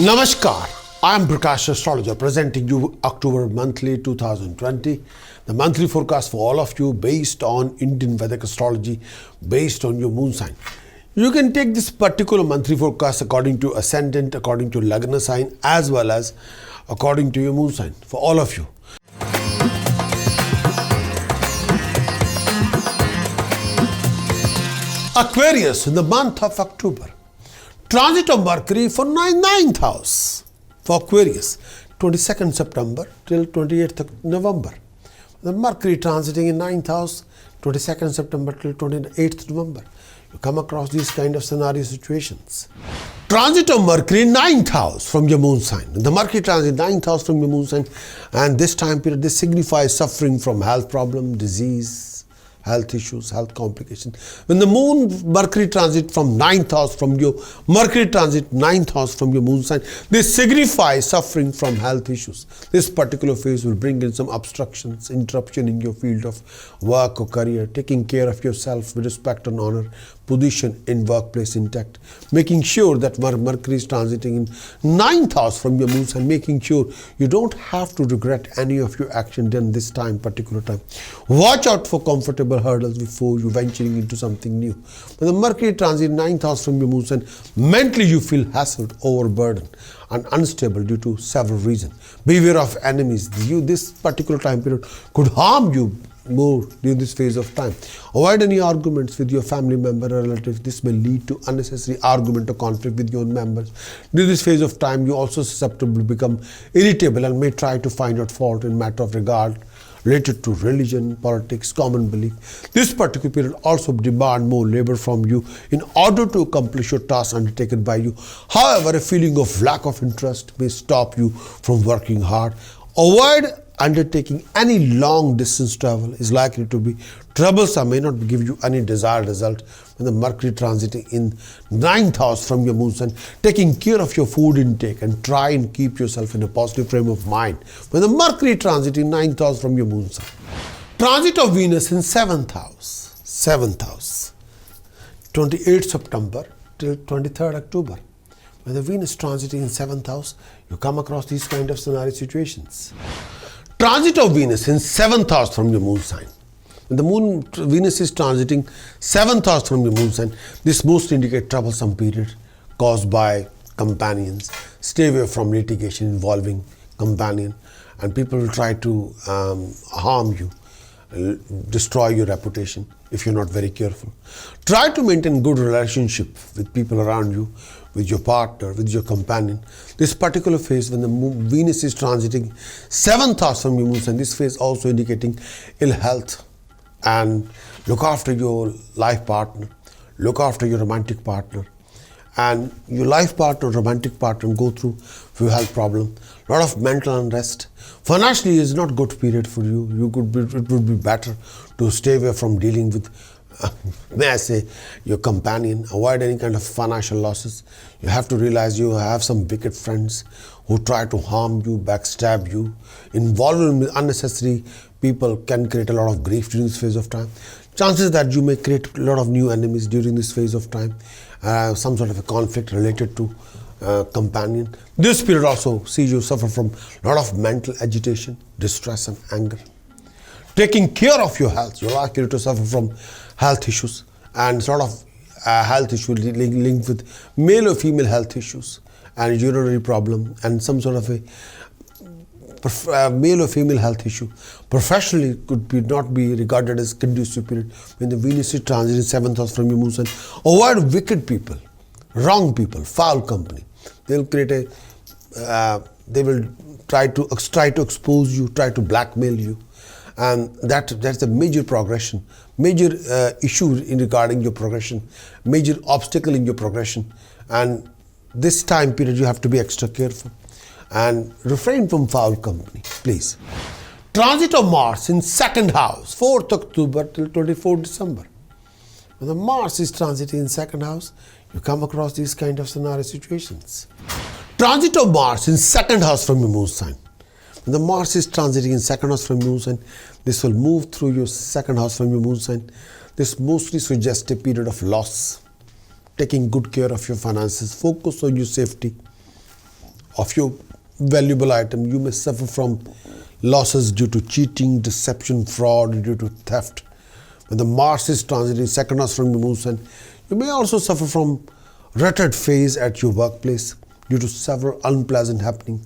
Namaskar, I am Prakash Astrologer presenting you October monthly 2020, the monthly forecast for all of you based on Indian Vedic astrology, based on your moon sign. You can take this particular monthly forecast according to ascendant, according to Lagna sign, as well as according to your moon sign for all of you. Aquarius in the month of October. Transit of Mercury for ninth house for Aquarius, 22nd September till 28th November. The Mercury transiting in ninth house, 22nd September till 28th November. You come across these kind of scenario situations. Transit of Mercury in ninth house from your moon sign. The Mercury transit ninth house from your moon sign, and this time period this signifies suffering from health problem, disease, health issues, health complications. When the moon Mercury transit from ninth house from your Mercury transit ninth house from your moon sign, this signifies suffering from health issues. This particular phase will bring in some obstructions, interruption in your field of work or career, taking care of yourself with respect and honor, position in workplace intact, making sure that Mercury is transiting in ninth house from your moon sign, making sure you don't have to regret any of your action done this particular time. Watch out for comfortable hurdles before you venturing into something new. When the Mercury transit ninth house from your moon sign, mentally you feel hassled, overburdened and unstable due to several reasons. Beware of enemies. This particular time period could harm you more during this phase of time. Avoid any arguments with your family member or relatives. This may lead to unnecessary argument or conflict with your own members. During this phase of time, you also susceptible to become irritable and may try to find out fault in matter of regard related to religion, politics, common belief. This particular period also demand more labor from you in order to accomplish your tasks undertaken by you. However, a feeling of lack of interest may stop you from working hard. Avoid undertaking any long distance travel is likely to be troublesome, may not give you any desired result. When the Mercury transiting in ninth house from your moon sign, taking care of your food intake and try and keep yourself in a positive frame of mind. When the Mercury transiting ninth house from your moon sign. Transit of Venus in seventh house, 28th September till 23rd October. When the Venus transiting in seventh house, you come across these kind of scenario situations. Transit of Venus in seventh house from your moon sign. When the Venus is transiting seventh house from your moon sign, this mostly indicates troublesome period caused by companions. Stay away from litigation involving companion, and people will try to harm you, destroy your reputation if you're not very careful. Try to maintain good relationship with people around you, with your partner, with your companion. This particular phase when the Venus is transiting seventh house from your moon sign, this phase also indicating ill health, and look after your life partner, look after your romantic partner, and your life partner, romantic partner go through few health problem, lot of mental unrest. Financially is not good period for you. It would be better to stay away from dealing with may I say your companion. Avoid any kind of financial losses. You have to realize you have some wicked friends who try to harm you, backstab you. Involvement with unnecessary people can create a lot of grief during this phase of time. Chances that you may create a lot of new enemies during this phase of time. Some sort of a conflict related to companion. This period also sees you suffer from a lot of mental agitation, distress and anger. Taking care of your health, you're likely to suffer from health issues and sort of health issue linked with male or female health issues and urinary problem and some sort of a male or female health issue. Professionally could not be regarded as conducive period when the Venus is transiting seventh house from your moon sign. Avoid wicked people, wrong people, foul company. They'll create they will try to expose you, try to blackmail you. And that's a major progression, major issue in regarding your progression, major obstacle in your progression. And this time period you have to be extra careful and refrain from foul company, please. Transit of Mars in second house, 4th October till 24th December. When the Mars is transiting in second house, you come across these kind of scenario situations. Transit of Mars in second house from your moon sign. When the Mars is transiting in second house from your moon sign, this will move through your second house from your moon sign. This mostly suggests a period of loss, taking good care of your finances, focus on your safety, of your valuable item. You may suffer from losses due to cheating, deception, fraud, due to theft. When the Mars is transiting second house from your moon sign, you may also suffer from rutted phase at your workplace due to several unpleasant happenings.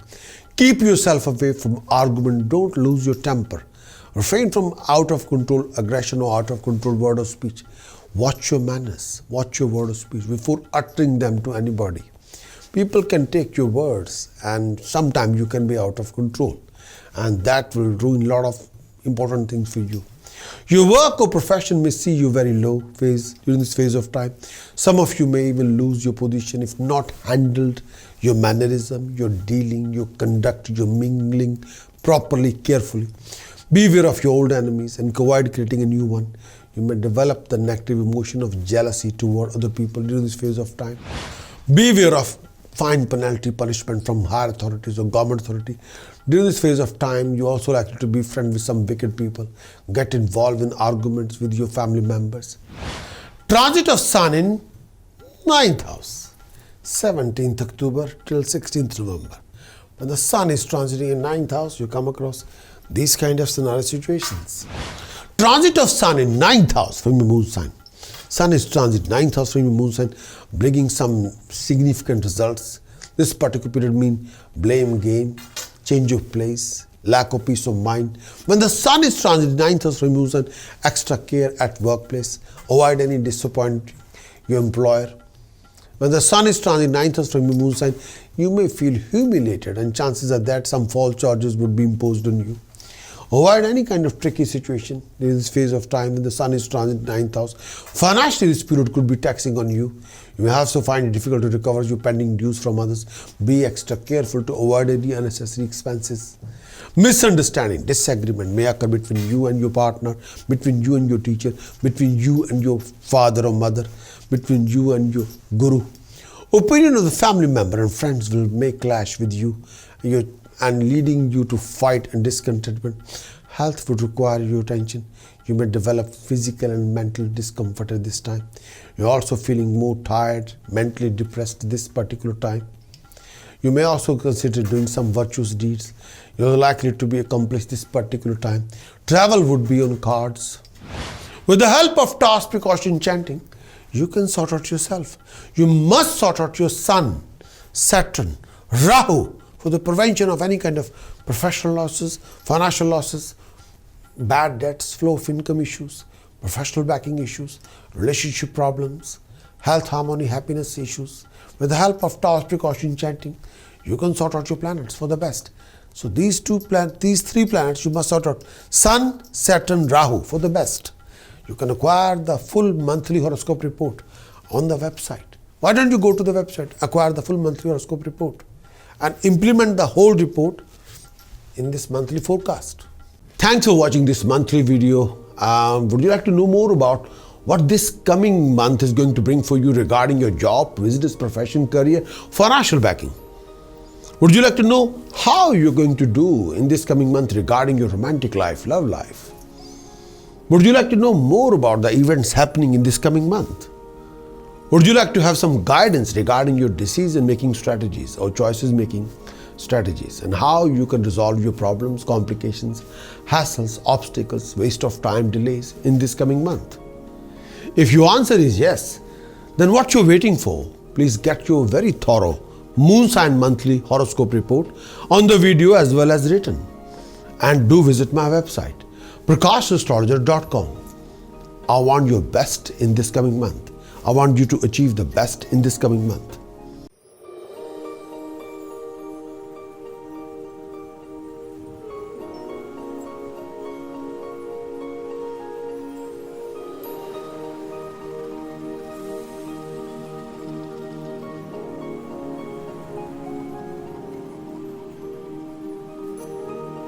Keep yourself away from argument. Don't lose your temper. Refrain from out of control aggression or out of control word of speech. Watch your manners. Watch your word of speech before uttering them to anybody. People can take your words and sometimes you can be out of control, and that will ruin a lot of important things for you. Your work or profession may see you very low phase during this phase of time. Some of you may even lose your position if not handled. Your mannerism, your dealing, your conduct, your mingling properly, carefully. Beware of your old enemies and avoid creating a new one. You may develop the negative emotion of jealousy toward other people during this phase of time. Beware of fine, penalty, punishment from higher authorities or government authority. During this phase of time, you also likely to be friends with some wicked people. Get involved in arguments with your family members. Transit of Sun in 9th house, 17th October till 16th November. When the Sun is transiting in 9th house, you come across these kind of scenario situations. Transit of Sun in 9th house from your moon sign. Sun is transit 9th house from your moon sign, bringing some significant results. This particular period means blame game, change of place, lack of peace of mind. When the Sun is transit 9th house from your moon sign, extra care at workplace. Avoid any disappoint your employer. When the Sun is transit 9th house from your moon sign, you may feel humiliated and chances are that some false charges would be imposed on you. Avoid any kind of tricky situation in this phase of time when the Sun is transit 9th house. Financially, this period could be taxing on you. You may also find it difficult to recover your pending dues from others. Be extra careful to avoid any unnecessary expenses. Misunderstanding, disagreement may occur between you and your partner, between you and your teacher, between you and your father or mother, between you and your guru. Opinion of the family member and friends will may clash with you and leading you to fight and discontentment. Health would require your attention. You may develop physical and mental discomfort at this time. You're also feeling more tired, mentally depressed this particular time. You may also consider doing some virtuous deeds. You're likely to be accomplished this particular time. Travel would be on cards. With the help of task precaution chanting, you can sort out yourself. You must sort out your Sun, Saturn, Rahu, for the prevention of any kind of professional losses, financial losses, bad debts, flow of income issues, professional backing issues, relationship problems, health, harmony, happiness issues. With the help of task precaution chanting, you can sort out your planets for the best. So these three planets you must sort out. Sun, Saturn, Rahu for the best. You can acquire the full monthly horoscope report on the website. Why don't you go to the website, acquire the full monthly horoscope report and implement the whole report in this monthly forecast. Thanks for watching this monthly video. Would you like to know more about what this coming month is going to bring for you regarding your job, business, profession, career, financial backing? Would you like to know how you're going to do in this coming month regarding your romantic life, love life? Would you like to know more about the events happening in this coming month? Would you like to have some guidance regarding your decision-making strategies or choices-making strategies and how you can resolve your problems, complications, hassles, obstacles, waste of time, delays in this coming month? If your answer is yes, then what you're waiting for? Please get your very thorough Moon Sign Monthly Horoscope Report on the video as well as written. And do visit my website, prakashastrologer.com. I want your best in this coming month. I want you to achieve the best in this coming month.